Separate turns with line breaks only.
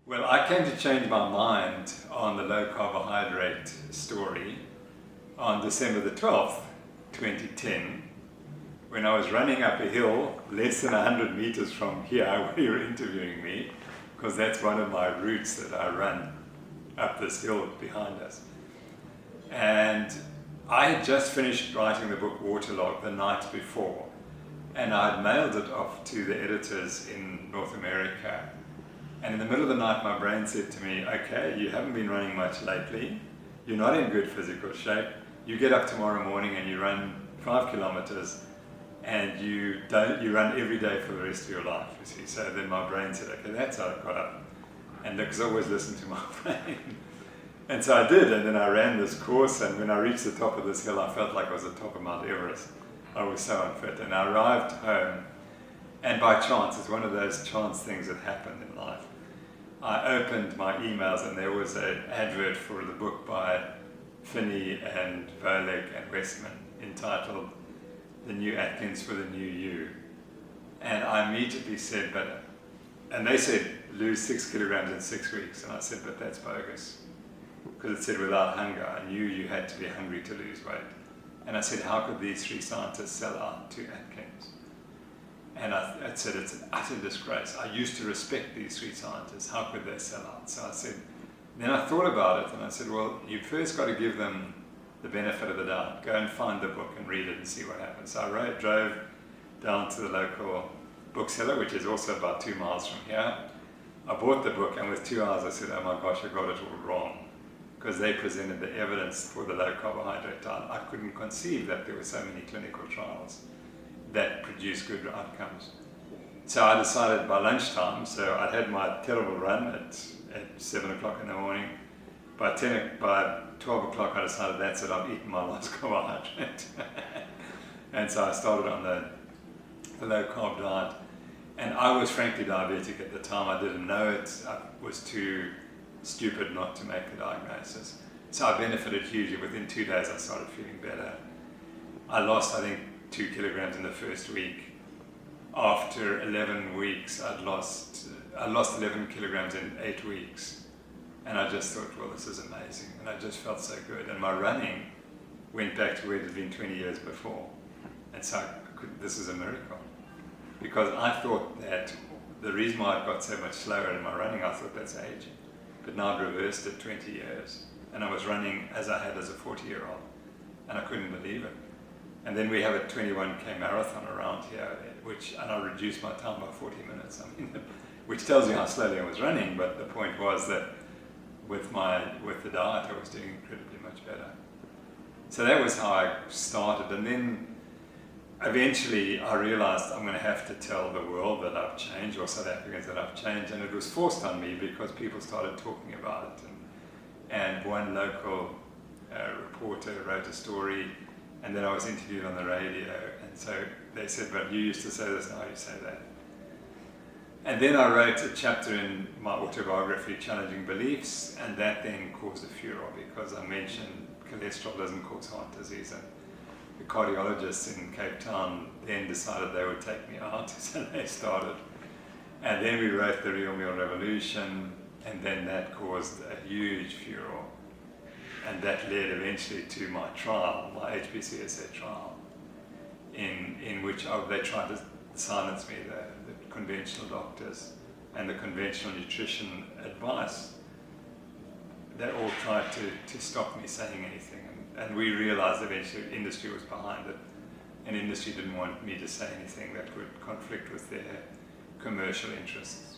Well, I came to change my mind on the low carbohydrate story on December the 12th, 2010, when I was running up a hill less than 100 meters from here where you were interviewing me, because that's one of my routes that I run up this hill behind us. And I had just finished writing the book Waterlog the night before, and I'd mailed it off to the editors in North America. And in the middle of the night, my brain said to me, okay, you haven't been running much lately, you're not in good physical shape, you get up tomorrow morning and you run 5 kilometers and you run every day for the rest of your life, you see. So then my brain said, okay, that's how I got up. And because I always listen to my brain. And so I did, and then I ran this course, and when I reached the top of this hill, I felt like I was at the top of Mount Everest. I was so unfit. And I arrived home, and by chance, it's one of those chance things that happen in life, I opened my emails and there was an advert for the book by Finney and Volek and Westman entitled The New Atkins for the New You. And I immediately said, and they said lose 6 kilograms in 6 weeks. And I said, but that's bogus. Because it said without hunger, I knew you had to be hungry to lose weight. And I said, how could these 3 scientists sell out to Atkins? And I said, it's an utter disgrace. I used to respect these 3 scientists. How could they sell out? So I said, then I thought about it and I said, well, you first got to give them the benefit of the doubt. Go and find the book and read it and see what happens. So I drove down to the local bookseller, which is also about 2 miles from here. I bought the book, and with 2 hours I said, oh my gosh, I got it all wrong. Because they presented the evidence for the low carbohydrate diet. I couldn't conceive that there were so many clinical trials that produce good outcomes. So I decided by lunchtime, so I'd had my terrible run at 7 o'clock in the morning. By 12 o'clock I decided that's it, I've eaten my last carbohydrate. And so I started on the low carb diet. And I was frankly diabetic at the time. I didn't know it. I was too stupid not to make the diagnosis. So I benefited hugely. Within 2 days I started feeling better. I lost, I think, 2 kilograms in the first week. After 11 weeks, I lost 11 kilograms in 8 weeks. And I just thought, well, this is amazing. And I just felt so good. And my running went back to where it had been 20 years before. And so this is a miracle. Because I thought that the reason why I got so much slower in my running, I thought that's aging. But now I'd reversed it 20 years. And I was running as I had as a 40-year-old. And I couldn't believe it. And then we have a 21K marathon around here, and I reduced my time by 40 minutes. I mean, which tells you how slowly I was running, but the point was that with the diet, I was doing incredibly much better. So that was how I started. And then eventually I realized I'm going to have to tell the world that I've changed, or South Africans that I've changed, and it was forced on me because people started talking about it. And one local reporter wrote a story, and then I was interviewed on the radio, and so they said, but you used to say this, now you say that. And then I wrote a chapter in my autobiography, Challenging Beliefs, and that then caused a furor because I mentioned cholesterol doesn't cause heart disease. And the cardiologists in Cape Town then decided they would take me out, so they started. And then we wrote The Real Meal Revolution, and then that caused a huge furor. And that led eventually to my trial, my HBCSA trial, in which they tried to silence me, the conventional doctors and the conventional nutrition advice. They all tried to stop me saying anything. And we realized eventually industry was behind it, and industry didn't want me to say anything that would conflict with their commercial interests.